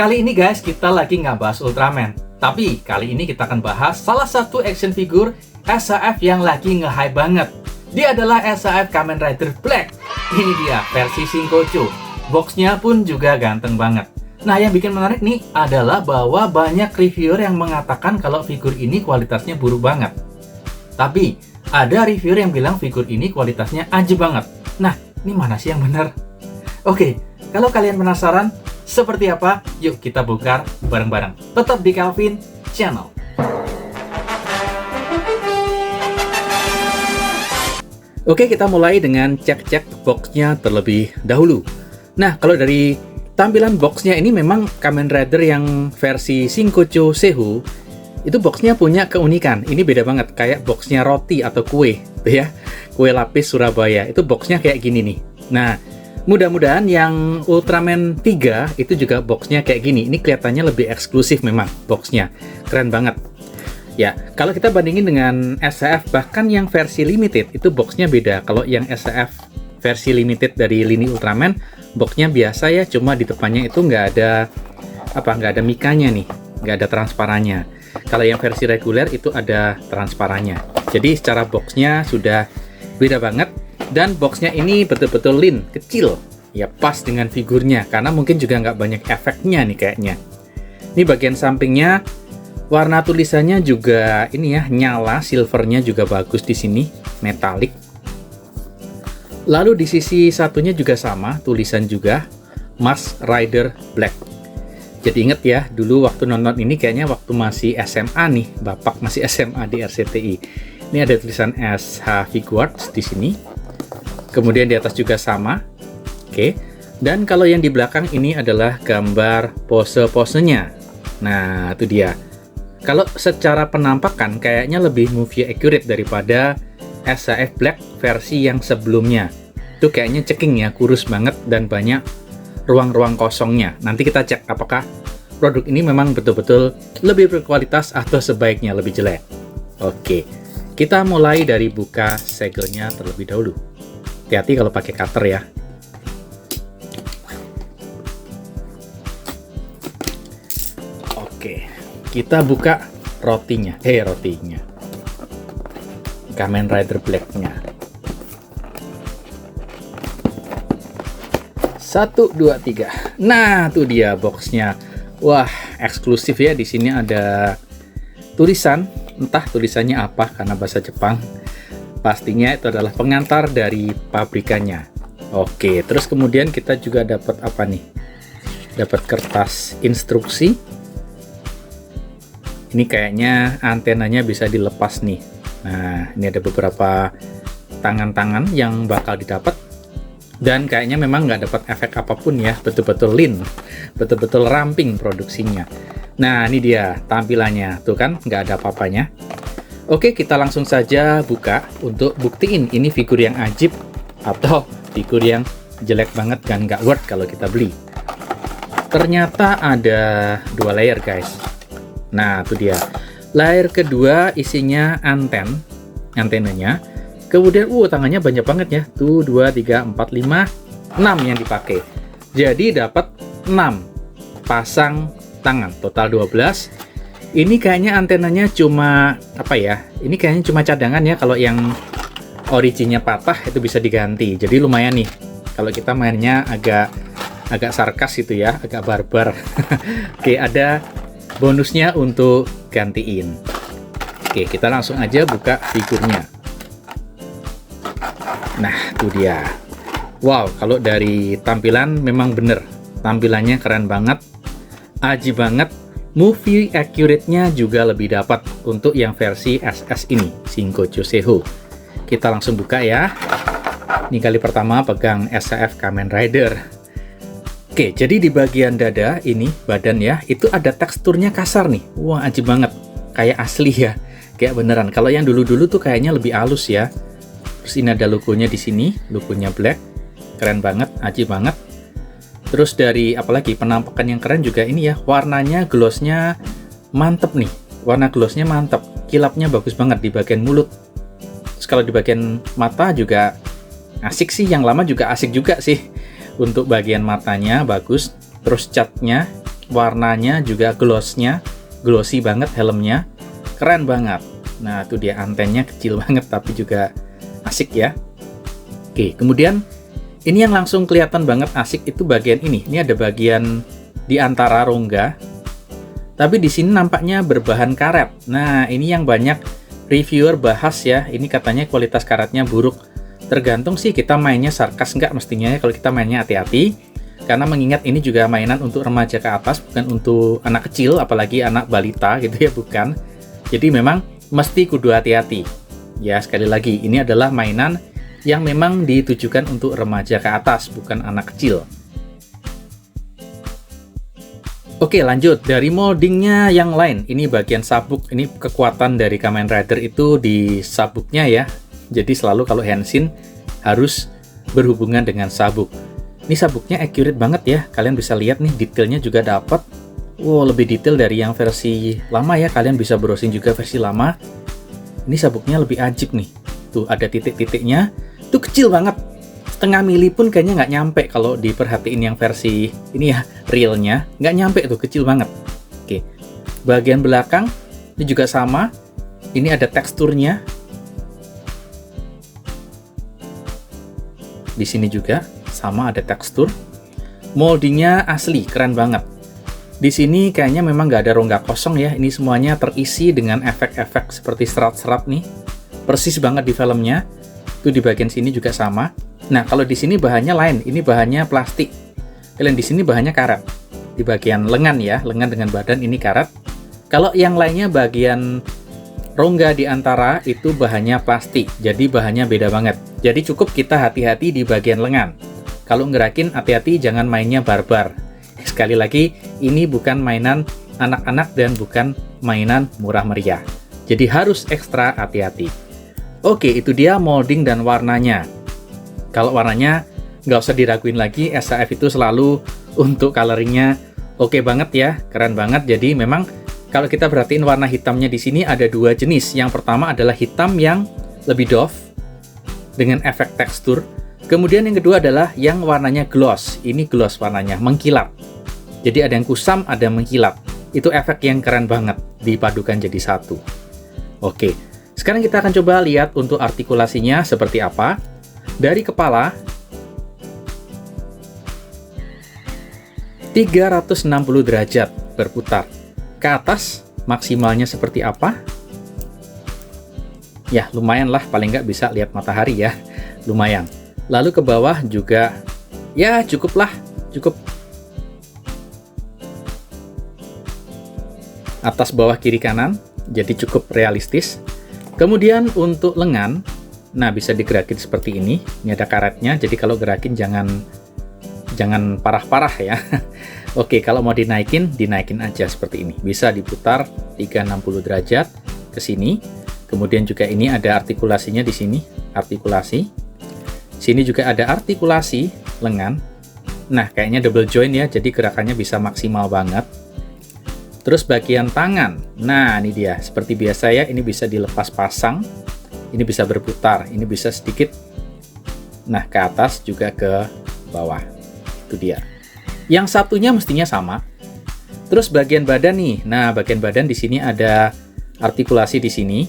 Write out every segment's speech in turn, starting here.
Kali ini guys, kita lagi nggak bahas Ultraman. Tapi kali ini kita akan bahas salah satu action figure SAF yang lagi nge-hype banget. Dia adalah SAF Kamen Rider Black. Ini dia, versi Shinkocho. Boxnya pun juga ganteng banget. Nah, yang bikin menarik nih adalah bahwa banyak reviewer yang mengatakan kalau figur ini kualitasnya buruk banget. Tapi, ada reviewer yang bilang figur ini kualitasnya ajib banget. Nah, ini mana sih yang benar? Oke, kalau kalian penasaran seperti apa, yuk kita bongkar bareng-bareng. Tetap di Calvin Channel. Oke, kita mulai dengan cek-cek boxnya terlebih dahulu. Nah, kalau dari tampilan boxnya ini memang Kamen Rider yang versi Shinkocho Sehu itu boxnya punya keunikan. Ini beda banget, kayak boxnya roti atau kue, ya. Kue lapis Surabaya, itu boxnya kayak gini nih. Nah, mudah-mudahan yang Ultraman 3 itu juga boxnya kayak gini. Ini kelihatannya lebih eksklusif memang boxnya. Keren banget. Ya, kalau kita bandingin dengan SAF, bahkan yang versi limited, itu boxnya beda. Kalau yang SAF versi limited dari lini Ultraman, boxnya biasa ya, cuma di depannya itu nggak ada mikanya nih, nggak ada transparannya. Kalau yang versi reguler itu ada transparannya. Jadi secara boxnya sudah beda banget. Dan boxnya ini betul-betul lean, kecil. Ya pas dengan figurnya, karena mungkin juga nggak banyak efeknya nih kayaknya. Ini bagian sampingnya, warna tulisannya juga ini ya, nyala, silvernya juga bagus di sini, metalik. Lalu di sisi satunya juga sama, tulisan juga, Mask Rider Black. Jadi inget ya, dulu waktu nonton ini kayaknya waktu masih SMA nih, Bapak masih SMA di RCTI. Ini ada tulisan SH Figuarts di sini. Kemudian di atas juga sama. Oke. Dan kalau yang di belakang ini adalah gambar pose-posenya. Nah, itu dia. Kalau secara penampakan kayaknya lebih movie accurate daripada SAF Black versi yang sebelumnya. Itu kayaknya ceking ya, kurus banget dan banyak ruang-ruang kosongnya. Nanti kita cek apakah produk ini memang betul-betul lebih berkualitas atau sebaiknya lebih jelek. Oke. Kita mulai dari buka segelnya terlebih dahulu. Hati-hati kalau pakai cutter ya. Oke, kita buka rotinya. Kamen Rider Black-nya. 1, 2, 3. Nah, tuh dia boxnya. Wah, eksklusif ya. Di sini ada tulisan, entah tulisannya apa karena bahasa Jepang. Pastinya itu adalah pengantar dari pabrikannya. Oke, terus kemudian kita juga dapat apa nih? Dapat kertas instruksi. Ini kayaknya antenanya bisa dilepas nih. Nah, ini ada beberapa tangan-tangan yang bakal didapat. Dan kayaknya memang nggak dapat efek apapun ya. Betul-betul lean. Betul-betul ramping produksinya. Nah, ini dia tampilannya. Tuh kan, nggak ada apa-apanya. Oke, kita langsung saja buka untuk buktiin ini figur yang ajib atau figur yang jelek banget dan nggak worth kalau kita beli. Ternyata ada 2 layer guys. Nah, itu dia. Layer kedua isinya antenanya. Kemudian, tangannya banyak banget ya. Tuh, 2, 3, 4, 5, 6 yang dipakai. Jadi dapat 6 pasang tangan, total 12. Ini kayaknya antenanya cuma Ini kayaknya cuma cadangan ya. Kalau yang originnya patah itu bisa diganti. Jadi lumayan nih. Kalau kita mainnya agak sarkas itu ya, agak barbar. Oke, ada bonusnya untuk gantiin. Oke, kita langsung aja buka figurnya. Nah, itu dia. Wow, kalau dari tampilan memang bener. Tampilannya keren banget. Ajib banget. Movie accurate-nya juga lebih dapat untuk yang versi SS ini, Shinkocho Sehu. Kita langsung buka ya. Ini kali pertama pegang SAF Kamen Rider. Oke, jadi di bagian dada ini, badan ya, itu ada teksturnya kasar nih. Wah, ajib banget. Kayak asli ya. Kayak beneran. Kalau yang dulu-dulu tuh kayaknya lebih halus ya. Terus ini ada logonya di sini, logonya Black. Keren banget, ajib banget. Terus dari apalagi penampakan yang keren juga ini ya, warnanya glossnya mantep nih. Warna glossnya mantep, kilapnya bagus banget di bagian mulut. Terus kalau di bagian mata juga asik sih, yang lama juga asik juga sih. Untuk bagian matanya bagus, terus catnya warnanya juga glossy banget helmnya, keren banget. Nah, itu dia antennya kecil banget tapi juga asik ya. Oke, kemudian ini yang langsung kelihatan banget asik itu bagian ini. Ini ada bagian di antara rongga, tapi di sini nampaknya berbahan karet. Nah, ini yang banyak reviewer bahas ya. Ini katanya kualitas karetnya buruk. Tergantung sih kita mainnya sarkas nggak mestinya ya. Kalau kita mainnya hati-hati, karena mengingat ini juga mainan untuk remaja ke atas, bukan untuk anak kecil, apalagi anak balita gitu ya, bukan. Jadi memang mesti kudu hati-hati. Ya, sekali lagi, ini adalah mainan yang memang ditujukan untuk remaja ke atas, bukan anak kecil. Oke, lanjut. Dari moldingnya yang lain, ini bagian sabuk. Ini kekuatan dari Kamen Rider itu di sabuknya ya. Jadi selalu kalau Henshin harus berhubungan dengan sabuk. Ini sabuknya accurate banget ya. Kalian bisa lihat nih, detailnya juga dapat. Wow, lebih detail dari yang versi lama ya. Kalian bisa browsing juga versi lama. Ini sabuknya lebih ajib nih. Tuh, ada titik-titiknya. Itu kecil banget. Setengah mili pun kayaknya nggak nyampe kalau diperhatiin yang versi ini ya, realnya. Nggak nyampe tuh, kecil banget. Oke. Bagian belakang, ini juga sama. Ini ada teksturnya. Di sini juga sama ada tekstur. Moldingnya asli, keren banget. Di sini kayaknya memang nggak ada rongga kosong ya. Ini semuanya terisi dengan efek-efek seperti serat-serat nih. Persis banget di filmnya. Itu di bagian sini juga sama. Nah, kalau di sini bahannya lain. Ini bahannya plastik. Kalian di sini bahannya karet. Di bagian lengan ya, lengan dengan badan ini karet. Kalau yang lainnya bagian rongga di antara itu bahannya plastik. Jadi bahannya beda banget. Jadi cukup kita hati-hati di bagian lengan. Kalau ngerakin, hati-hati jangan mainnya barbar. Sekali lagi, ini bukan mainan anak-anak dan bukan mainan murah meriah. Jadi harus ekstra hati-hati. Oke, itu dia molding dan warnanya. Kalau warnanya, nggak usah diraguin lagi, SAF itu selalu untuk coloringnya oke banget ya, keren banget. Jadi memang kalau kita perhatiin warna hitamnya di sini ada dua jenis. Yang pertama adalah hitam yang lebih doff, dengan efek tekstur. Kemudian yang kedua adalah yang warnanya gloss. Ini gloss warnanya, mengkilap. Jadi ada yang kusam, ada yang mengkilap. Itu efek yang keren banget, dipadukan jadi satu. Oke, sekarang kita akan coba lihat untuk artikulasinya seperti apa. Dari kepala, 360 derajat berputar. Ke atas, maksimalnya seperti apa? Ya, lumayan lah, paling nggak bisa lihat matahari ya. Lumayan. Lalu ke bawah juga, ya cukup lah, cukup. Atas, bawah, kiri, kanan, jadi cukup realistis. Kemudian untuk lengan, nah bisa digerakin seperti ini. Ini ada karetnya, jadi kalau gerakin jangan parah-parah ya. Oke, kalau mau dinaikin aja seperti ini. Bisa diputar 360 derajat ke sini. Kemudian juga ini ada artikulasinya di sini, artikulasi. Sini juga ada artikulasi lengan. Nah, kayaknya double joint ya, jadi gerakannya bisa maksimal banget. Terus bagian tangan. Nah, ini dia. Seperti biasa ya, ini bisa dilepas pasang. Ini bisa berputar, ini bisa sedikit. Nah, ke atas juga ke bawah. Itu dia. Yang satunya mestinya sama. Terus bagian badan nih. Nah, bagian badan di sini ada artikulasi di sini.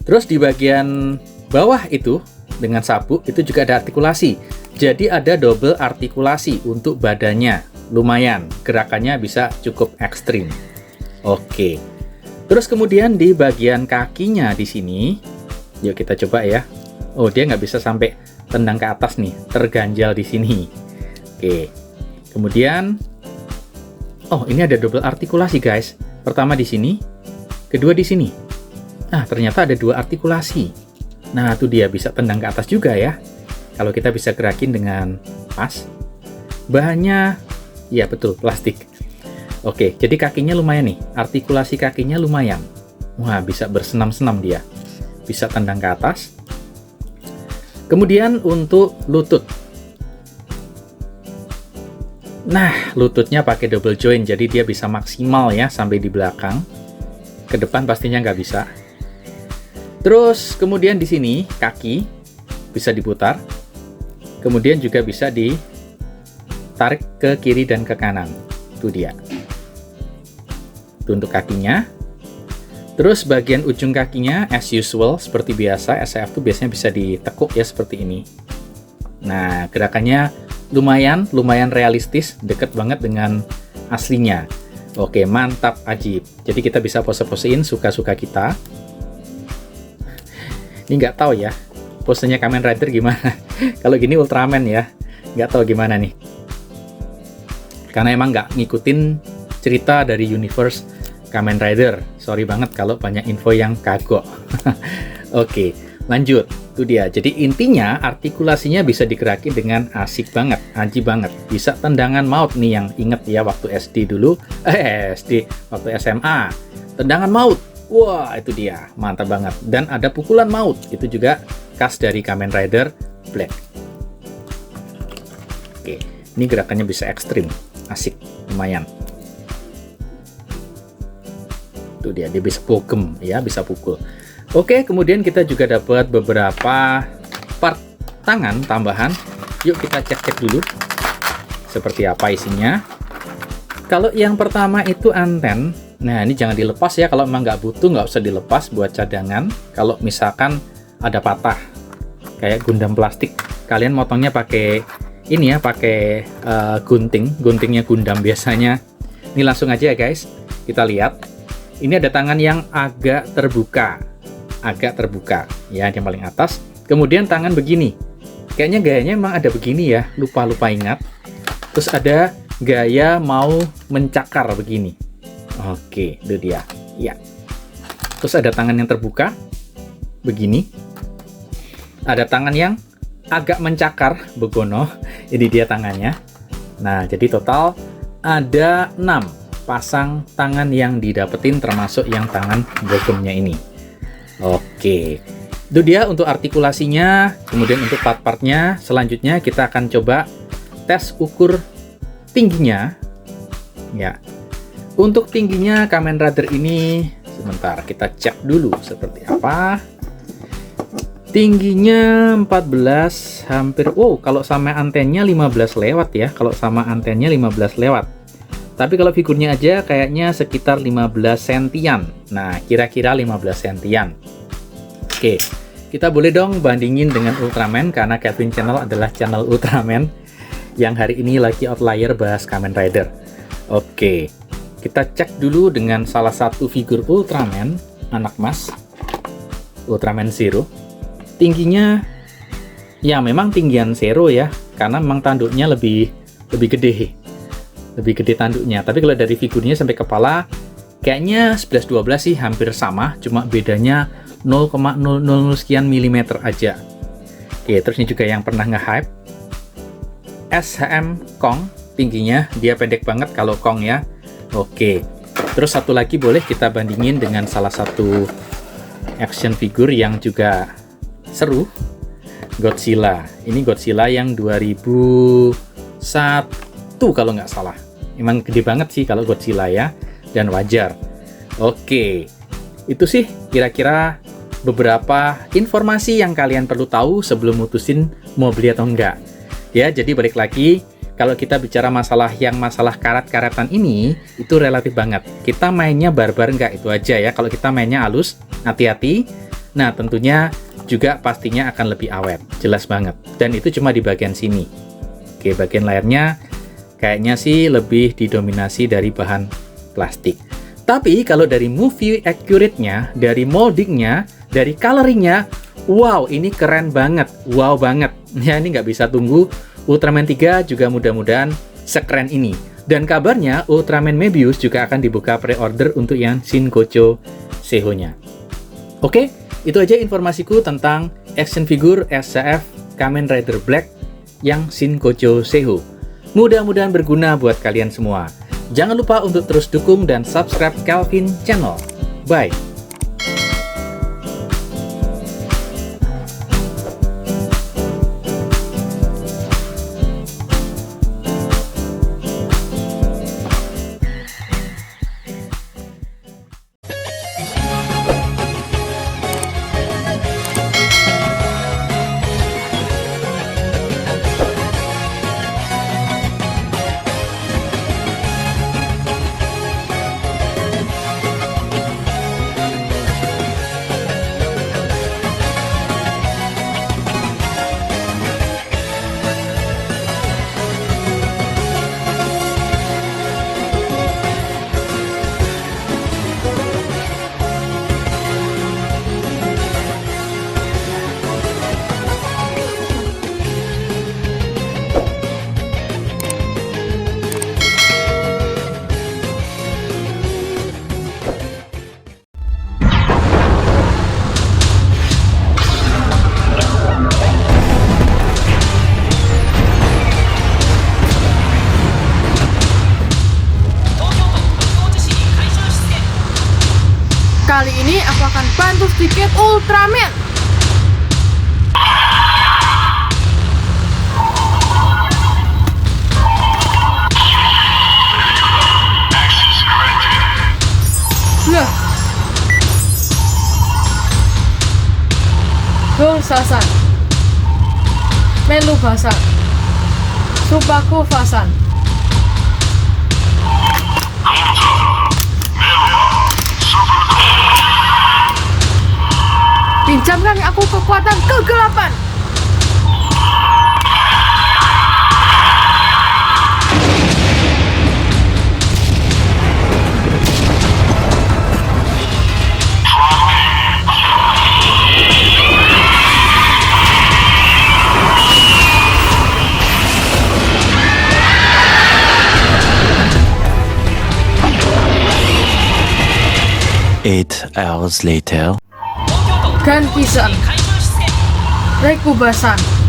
Terus di bagian bawah itu dengan sabuk itu juga ada artikulasi. Jadi ada double artikulasi untuk badannya. Lumayan, gerakannya bisa cukup ekstrim. Oke. Terus kemudian di bagian kakinya di sini, yuk kita coba ya. Oh, dia nggak bisa sampai tendang ke atas nih, terganjal di sini. Oke. Kemudian, oh ini ada double artikulasi guys. Pertama di sini, kedua di sini. Nah, ternyata ada dua artikulasi. Nah, itu dia bisa tendang ke atas juga ya. Kalau kita bisa gerakin dengan pas. Bahannya, ya betul, plastik. Oke, jadi kakinya lumayan nih. Artikulasi kakinya lumayan. Wah, bisa bersenam-senam dia. Bisa tendang ke atas. Kemudian untuk lutut. Nah, lututnya pakai double joint, jadi dia bisa maksimal ya sampai di belakang. Ke depan pastinya nggak bisa. Terus kemudian di sini kaki bisa diputar. Kemudian juga bisa ditarik ke kiri dan ke kanan. Itu dia. Itu untuk kakinya. Terus bagian ujung kakinya as usual seperti biasa, SCF tuh biasanya bisa ditekuk ya seperti ini. Nah, gerakannya lumayan realistis, deket banget dengan aslinya. Oke, mantap, ajib. Jadi kita bisa pose-posein suka-suka kita. Ini nggak tahu ya, posenya Kamen Rider gimana. Kalau gini Ultraman ya, nggak tahu gimana nih. Karena emang nggak ngikutin cerita dari universe Kamen Rider. Sorry banget kalau banyak info yang kagok. Oke, lanjut. Itu dia. Jadi intinya artikulasinya bisa digerakkan dengan asik banget, aji banget. Bisa tendangan maut nih yang inget ya waktu SD dulu. Waktu SMA. Tendangan maut. Wah, itu dia. Mantap banget. Dan ada pukulan maut. Itu juga khas dari Kamen Rider Black. Oke, ini gerakannya bisa ekstrim. Asik, lumayan. Itu dia bisa pukul ya, bisa pukul. Oke, kemudian kita juga dapat beberapa part tangan tambahan. Yuk kita cek-cek dulu seperti apa isinya. Kalau yang pertama itu anten. Nah, ini jangan dilepas ya, kalau memang nggak butuh nggak usah dilepas buat cadangan. Kalau misalkan ada patah kayak Gundam plastik, kalian motongnya pakai ini ya, pakai guntingnya Gundam biasanya. Ini langsung aja ya guys, kita lihat. Ini ada tangan yang agak terbuka ya, yang paling atas. Kemudian tangan begini, kayaknya gayanya memang ada begini ya, lupa ingat. Terus ada gaya mau mencakar begini. Oke, itu dia ya. Terus ada tangan yang terbuka begini, ada tangan yang agak mencakar begono. Ini dia tangannya. Nah, jadi total ada 6 pasang tangan yang didapetin, termasuk yang tangan bogemnya ini. Oke, itu dia untuk artikulasinya. Kemudian untuk part-partnya, selanjutnya kita akan coba tes ukur tingginya ya. Untuk tingginya Kamen Rider ini, sebentar kita cek dulu seperti apa. Tingginya 14 hampir, kalau sama antennya 15 lewat ya. Kalau sama antennya 15 lewat. Tapi kalau figurnya aja kayaknya sekitar 15 sentian. Nah, kira-kira 15 sentian. Oke, kita boleh dong bandingin dengan Ultraman, karena Kelvin Channel adalah channel Ultraman yang hari ini lagi outlier bahas Kamen Rider. Oke, kita cek dulu dengan salah satu figur Ultraman, anak mas, Ultraman Zero. Tingginya, ya memang tinggian Zero ya, karena memang tanduknya lebih gede. Lebih gede tanduknya. Tapi kalau dari figurnya sampai kepala kayaknya 11-12 sih hampir sama, cuma bedanya 0,000 sekian milimeter aja. Oke, terus ini juga yang pernah nge-hype SHM Kong, tingginya dia pendek banget kalau Kong ya. Oke, terus satu lagi boleh kita bandingin dengan salah satu action figure yang juga seru, Godzilla. Ini Godzilla yang 2001 kalau nggak salah. Emang gede banget sih kalau Godzilla ya, dan wajar. Oke, itu sih kira-kira beberapa informasi yang kalian perlu tahu sebelum mutusin mau beli atau enggak. Ya, jadi balik lagi, kalau kita bicara masalah karet-karetan ini, itu relatif banget. Kita mainnya barbar enggak, itu aja ya. Kalau kita mainnya halus, hati-hati. Nah, tentunya juga pastinya akan lebih awet, jelas banget. Dan itu cuma di bagian sini. Oke, bagian layarnya kayaknya sih lebih didominasi dari bahan plastik. Tapi kalau dari movie accurate-nya, dari moldingnya, dari coloringnya, wow, ini keren banget, wow banget. Ya, ini nggak bisa tunggu Ultraman 3 juga mudah-mudahan sekeren ini. Dan kabarnya Ultraman Mebius juga akan dibuka pre-order untuk yang Shinkocho Seho-nya. Oke, itu aja informasiku tentang action figure SCF Kamen Rider Black yang Shinkocho Seho. Mudah-mudahan berguna buat kalian semua. Jangan lupa untuk terus dukung dan subscribe Kelvin Channel. Bye! Kali ini aku akan bantu sedikit Ultraman. Lah. Sasan. Melu Basan. Supaku Fasan. Pinjamkan aku kekuatan kegelapan. Eight hours later. Gankisan. Rekubasan.